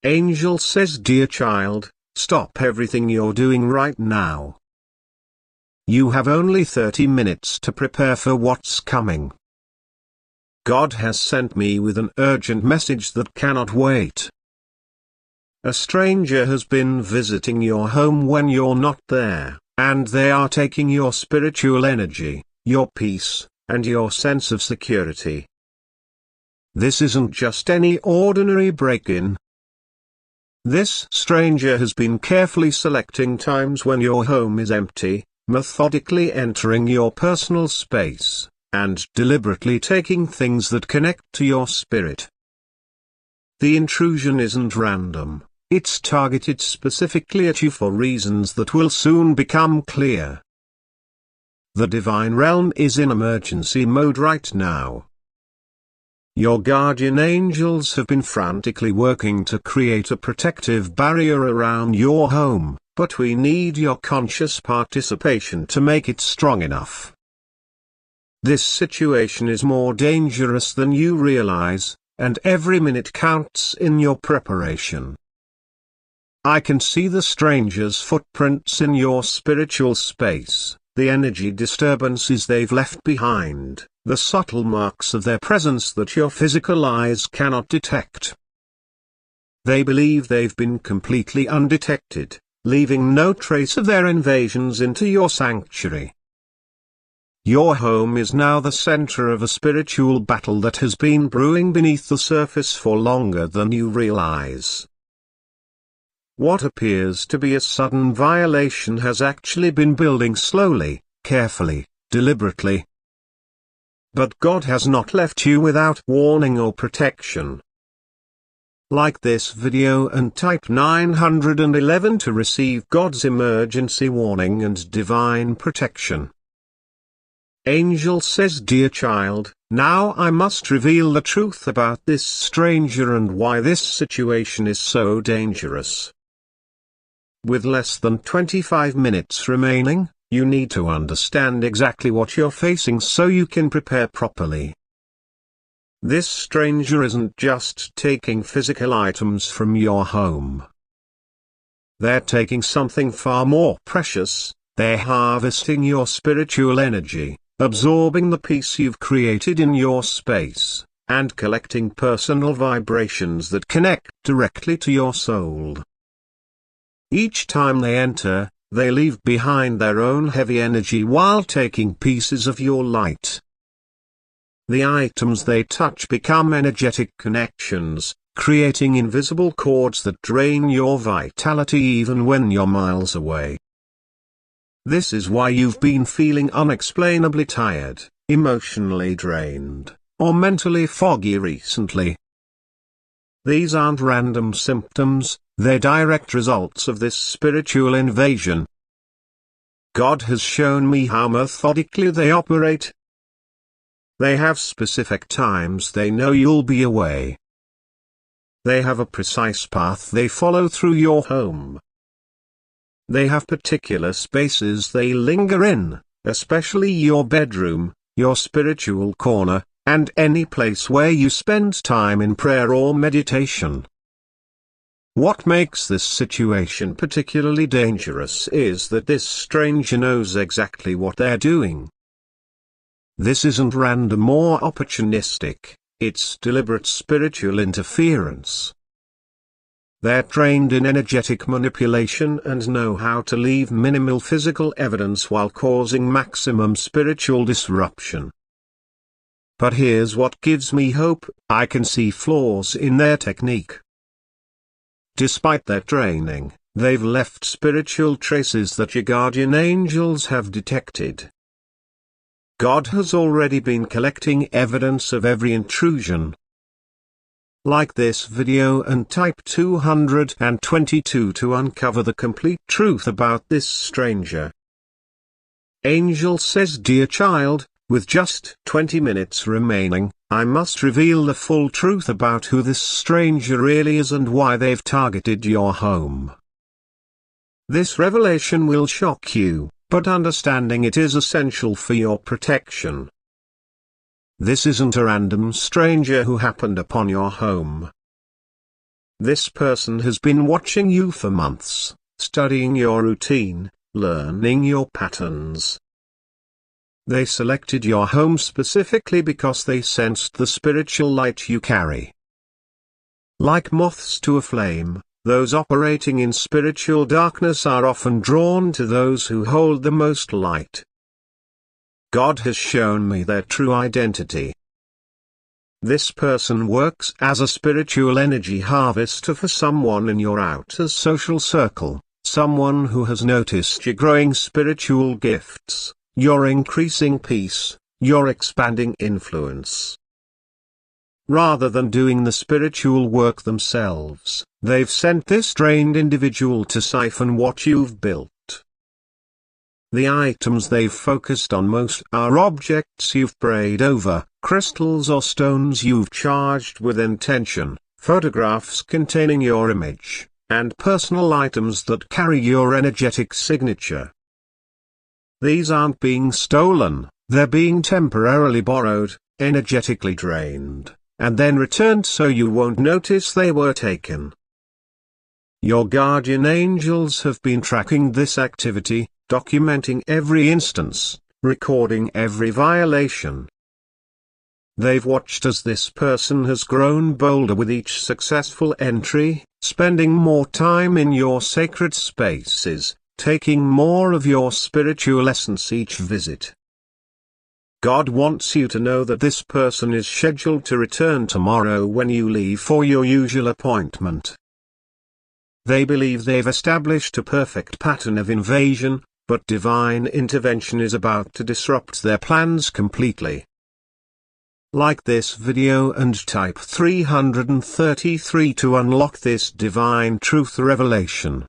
Angel says, dear child, stop everything you're doing right now. You have only 30 minutes to prepare for what's coming. God has sent me with an urgent message that cannot wait. A stranger has been visiting your home when you're not there, and they are taking your spiritual energy, your peace, and your sense of security. This isn't just any ordinary break-in. This stranger has been carefully selecting times when your home is empty, methodically entering your personal space, and deliberately taking things that connect to your spirit. The intrusion isn't random, it's targeted specifically at you for reasons that will soon become clear. The divine realm is in emergency mode right now. Your guardian angels have been frantically working to create a protective barrier around your home, but we need your conscious participation to make it strong enough. This situation is more dangerous than you realize, and every minute counts in your preparation. I can see the stranger's footprints in your spiritual space, the energy disturbances they've left behind, the subtle marks of their presence that your physical eyes cannot detect. They believe they've been completely undetected, leaving no trace of their invasions into your sanctuary. Your home is now the center of a spiritual battle that has been brewing beneath the surface for longer than you realize. What appears to be a sudden violation has actually been building slowly, carefully, deliberately. But God has not left you without warning or protection. Like this video and type 911 to receive God's emergency warning and divine protection. Angel says, dear child, now I must reveal the truth about this stranger and why this situation is so dangerous. With less than 25 minutes remaining, you need to understand exactly what you're facing so you can prepare properly. This stranger isn't just taking physical items from your home. They're taking something far more precious. They're harvesting your spiritual energy, absorbing the peace you've created in your space, and collecting personal vibrations that connect directly to your soul. Each time they enter, they leave behind their own heavy energy while taking pieces of your light. The items they touch become energetic connections, creating invisible cords that drain your vitality even when you're miles away. This is why you've been feeling unexplainably tired, emotionally drained, or mentally foggy recently. These aren't random symptoms, they're direct results of this spiritual invasion. God has shown me how methodically they operate. They have specific times they know you'll be away. They have a precise path they follow through your home. They have particular spaces they linger in, especially your bedroom, your spiritual corner, and any place where you spend time in prayer or meditation. What makes this situation particularly dangerous is that this stranger knows exactly what they're doing. This isn't random or opportunistic, it's deliberate spiritual interference. They're trained in energetic manipulation and know how to leave minimal physical evidence while causing maximum spiritual disruption. But here's what gives me hope: I can see flaws in their technique. Despite their training, they've left spiritual traces that your guardian angels have detected. God has already been collecting evidence of every intrusion. Like this video and type 222 to uncover the complete truth about this stranger. Angel says, dear child, with just 20 minutes remaining, I must reveal the full truth about who this stranger really is and why they've targeted your home. This revelation will shock you, but understanding it is essential for your protection. This isn't a random stranger who happened upon your home. This person has been watching you for months, studying your routine, learning your patterns. They selected your home specifically because they sensed the spiritual light you carry. Like moths to a flame, those operating in spiritual darkness are often drawn to those who hold the most light. God has shown me their true identity. This person works as a spiritual energy harvester for someone in your outer social circle, someone who has noticed your growing spiritual gifts, your increasing peace, your expanding influence. Rather than doing the spiritual work themselves, they've sent this trained individual to siphon what you've built. The items they've focused on most are objects you've prayed over, crystals or stones you've charged with intention, photographs containing your image, and personal items that carry your energetic signature. These aren't being stolen, they're being temporarily borrowed, energetically drained, and then returned so you won't notice they were taken. Your guardian angels have been tracking this activity, documenting every instance, recording every violation. They've watched as this person has grown bolder with each successful entry, spending more time in your sacred spaces, taking more of your spiritual essence each visit. God wants you to know that this person is scheduled to return tomorrow when you leave for your usual appointment. They believe they've established a perfect pattern of invasion, but divine intervention is about to disrupt their plans completely. Like this video and type 333 to unlock this divine truth revelation.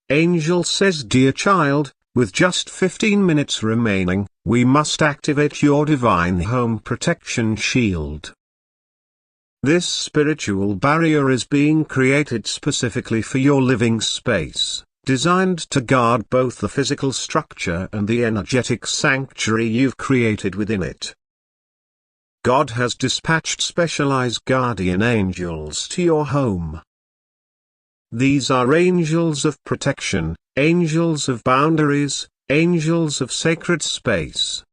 Angel says, dear child, with just 15 minutes remaining, we must activate your divine home protection shield. This spiritual barrier is being created specifically for your living space, designed to guard both the physical structure and the energetic sanctuary you've created within it. God has dispatched specialized guardian angels to your home. These are angels of protection, angels of boundaries, angels of sacred space.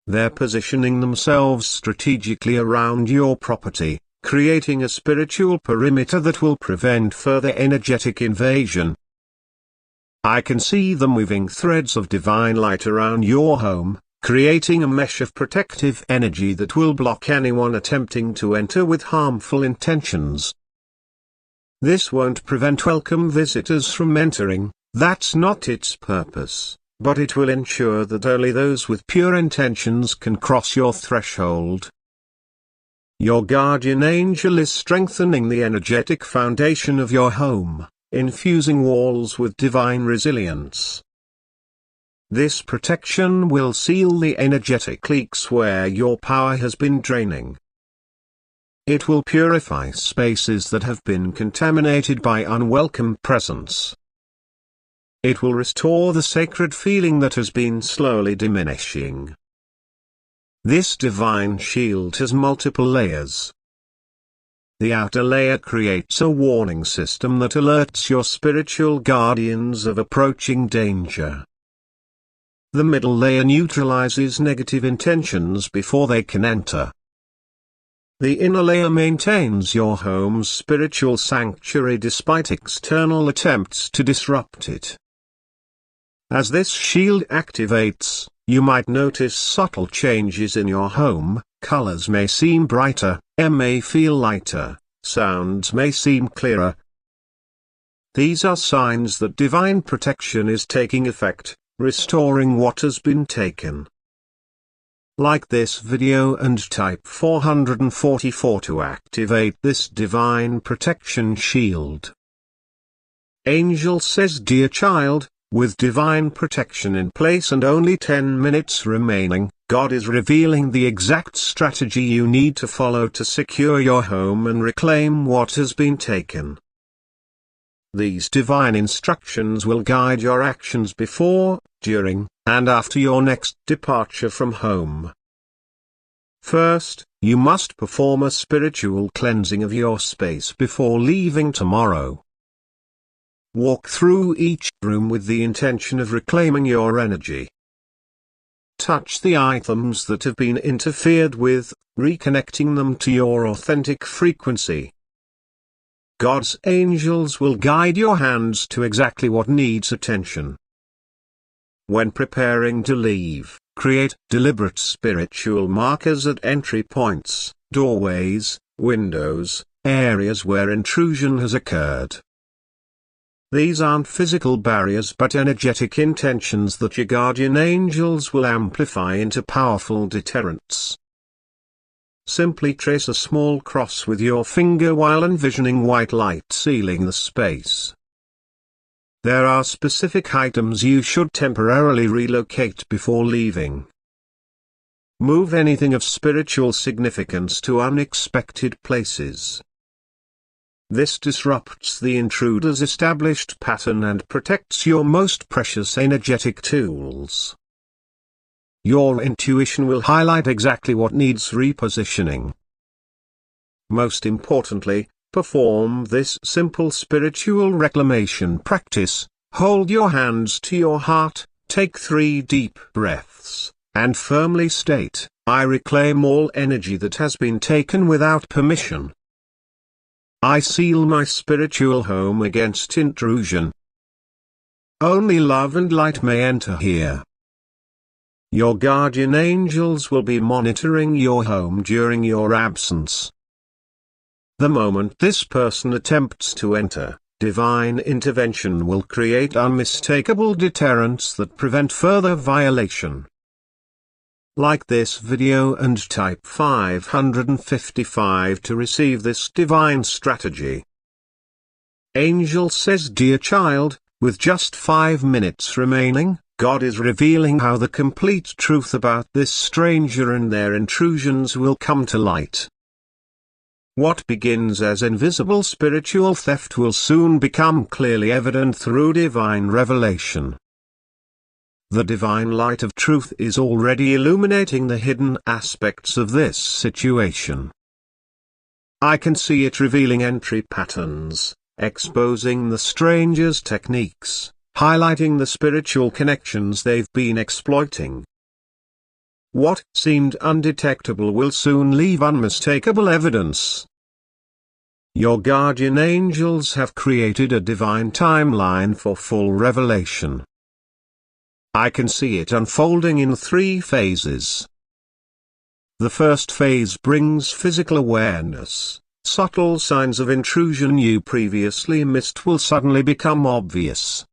They're positioning themselves strategically around your property, creating a spiritual perimeter that will prevent further energetic invasion. I can see them weaving threads of divine light around your home, creating a mesh of protective energy that will block anyone attempting to enter with harmful intentions. This won't prevent welcome visitors from entering, that's not its purpose, but it will ensure that only those with pure intentions can cross your threshold. Your guardian angel is strengthening the energetic foundation of your home, infusing walls with divine resilience. This protection will seal the energetic leaks where your power has been draining. It will purify spaces that have been contaminated by unwelcome presence. It will restore the sacred feeling that has been slowly diminishing. This divine shield has multiple layers. The outer layer creates a warning system that alerts your spiritual guardians of approaching danger. The middle layer neutralizes negative intentions before they can enter. The inner layer maintains your home's spiritual sanctuary despite external attempts to disrupt it. As this shield activates, you might notice subtle changes in your home. Colors may seem brighter, air may feel lighter, sounds may seem clearer. These are signs that divine protection is taking effect, restoring what has been taken. Like this video and type 444 to activate this divine protection shield. Angel says, dear child, with divine protection in place and only 10 minutes remaining, God is revealing the exact strategy you need to follow to secure your home and reclaim what has been taken. These divine instructions will guide your actions before, during, and after your next departure from home. First, you must perform a spiritual cleansing of your space before leaving tomorrow. Walk through each room with the intention of reclaiming your energy. Touch the items that have been interfered with, reconnecting them to your authentic frequency. God's angels will guide your hands to exactly what needs attention. When preparing to leave, create deliberate spiritual markers at entry points, doorways, windows, areas where intrusion has occurred. These aren't physical barriers but energetic intentions that your guardian angels will amplify into powerful deterrents. Simply trace a small cross with your finger while envisioning white light sealing the space. There are specific items you should temporarily relocate before leaving. Move anything of spiritual significance to unexpected places. This disrupts the intruder's established pattern and protects your most precious energetic tools. Your intuition will highlight exactly what needs repositioning. Most importantly, perform this simple spiritual reclamation practice. Hold your hands to your heart, take 3 deep breaths, and firmly state, "I reclaim all energy that has been taken without permission. I seal my spiritual home against intrusion. Only love and light may enter here." Your guardian angels will be monitoring your home during your absence. The moment this person attempts to enter, divine intervention will create unmistakable deterrents that prevent further violation. Like this video and type 555 to receive this divine strategy. Angel says, "Dear child, with just 5 minutes remaining, God is revealing how the complete truth about this stranger and their intrusions will come to light. What begins as invisible spiritual theft will soon become clearly evident through divine revelation. The divine light of truth is already illuminating the hidden aspects of this situation. I can see it revealing entry patterns, exposing the stranger's techniques, highlighting the spiritual connections they've been exploiting. What seemed undetectable will soon leave unmistakable evidence. Your guardian angels have created a divine timeline for full revelation. I can see it unfolding in 3 phases. The first phase brings physical awareness. Subtle signs of intrusion you previously missed will suddenly become obvious.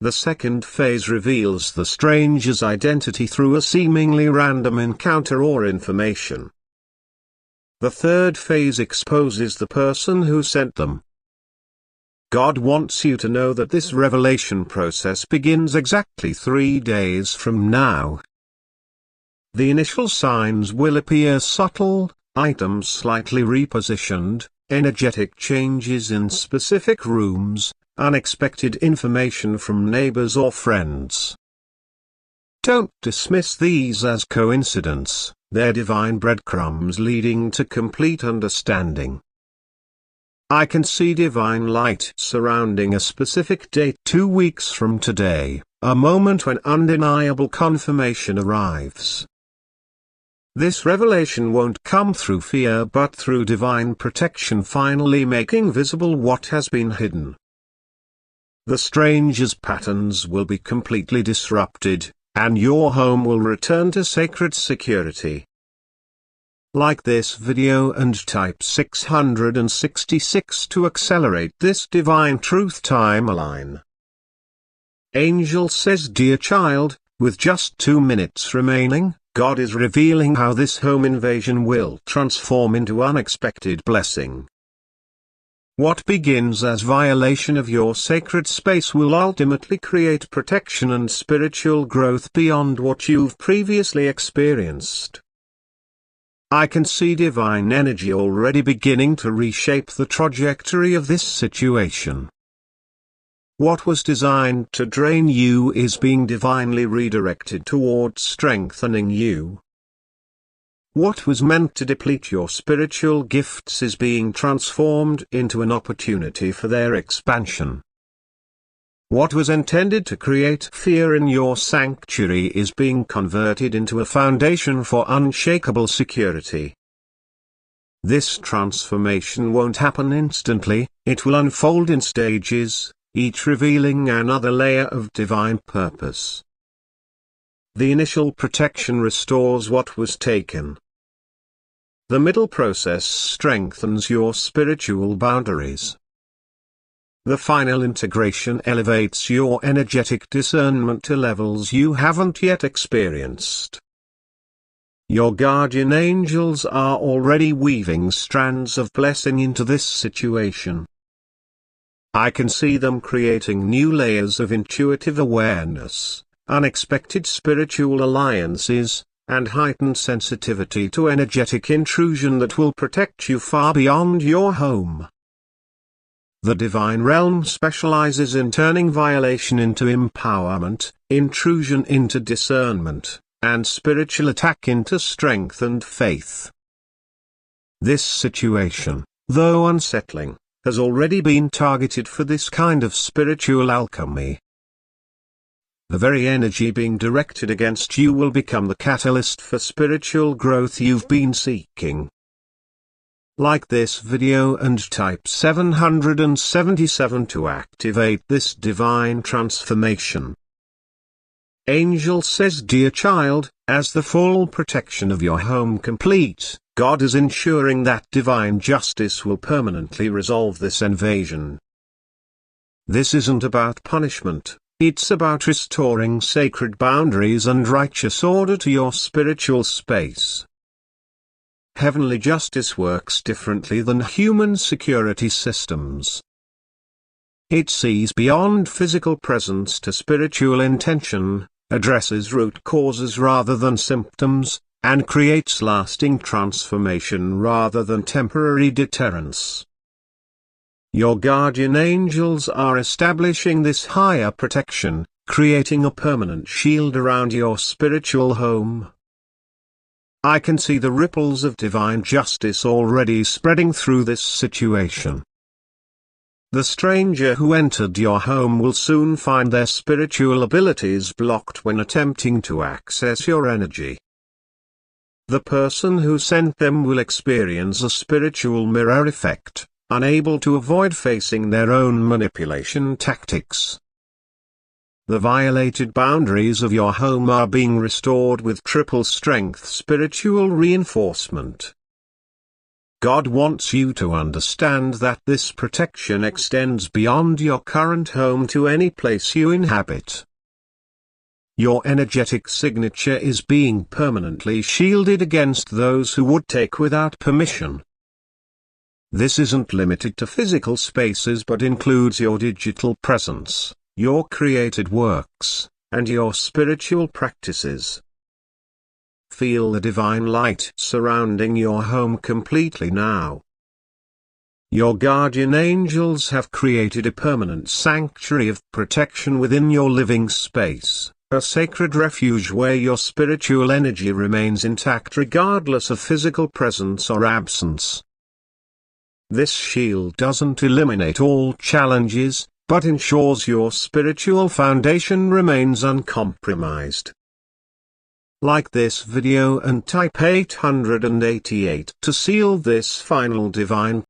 The second phase reveals the stranger's identity through a seemingly random encounter or information. The third phase exposes the person who sent them. God wants you to know that this revelation process begins exactly 3 days from now. The initial signs will appear subtle, items slightly repositioned, energetic changes in specific rooms, unexpected information from neighbors or friends. Don't dismiss these as coincidence, they're divine breadcrumbs leading to complete understanding. I can see divine light surrounding a specific date 2 weeks from today, a moment when undeniable confirmation arrives. This revelation won't come through fear but through divine protection, finally making visible what has been hidden. The stranger's patterns will be completely disrupted, and your home will return to sacred security. Like this video and type 666 to accelerate this divine truth timeline. Angel says, "Dear child, with just 2 minutes remaining, God is revealing how this home invasion will transform into unexpected blessing. What begins as violation of your sacred space will ultimately create protection and spiritual growth beyond what you've previously experienced. I can see divine energy already beginning to reshape the trajectory of this situation. What was designed to drain you is being divinely redirected towards strengthening you. What was meant to deplete your spiritual gifts is being transformed into an opportunity for their expansion. What was intended to create fear in your sanctuary is being converted into a foundation for unshakable security. This transformation won't happen instantly, it will unfold in stages, each revealing another layer of divine purpose. The initial protection restores what was taken. The middle process strengthens your spiritual boundaries. The final integration elevates your energetic discernment to levels you haven't yet experienced. Your guardian angels are already weaving strands of blessing into this situation. I can see them creating new layers of intuitive awareness, unexpected spiritual alliances, and heightened sensitivity to energetic intrusion that will protect you far beyond your home. The divine realm specializes in turning violation into empowerment, intrusion into discernment, and spiritual attack into strength and faith. This situation, though unsettling, has already been targeted for this kind of spiritual alchemy. The very energy being directed against you will become the catalyst for spiritual growth you've been seeking. Like this video and type 777 to activate this divine transformation. Angel says, dear child, as the full protection of your home complete, God is ensuring that divine justice will permanently resolve this invasion. This isn't about punishment, it's about restoring sacred boundaries and righteous order to your spiritual space. Heavenly justice works differently than human security systems. It sees beyond physical presence to spiritual intention, addresses root causes rather than symptoms, and creates lasting transformation rather than temporary deterrence. Your guardian angels are establishing this higher protection, creating a permanent shield around your spiritual home. I can see the ripples of divine justice already spreading through this situation. The stranger who entered your home will soon find their spiritual abilities blocked when attempting to access your energy. The person who sent them will experience a spiritual mirror effect, unable to avoid facing their own manipulation tactics. The violated boundaries of your home are being restored with triple strength spiritual reinforcement. God wants you to understand that this protection extends beyond your current home to any place you inhabit. Your energetic signature is being permanently shielded against those who would take without permission. This isn't limited to physical spaces but includes your digital presence, your created works, and your spiritual practices. Feel the divine light surrounding your home completely now. Your guardian angels have created a permanent sanctuary of protection within your living space, a sacred refuge where your spiritual energy remains intact regardless of physical presence or absence. This shield doesn't eliminate all challenges, but ensures your spiritual foundation remains uncompromised. Like this video and type 888 to seal this final divine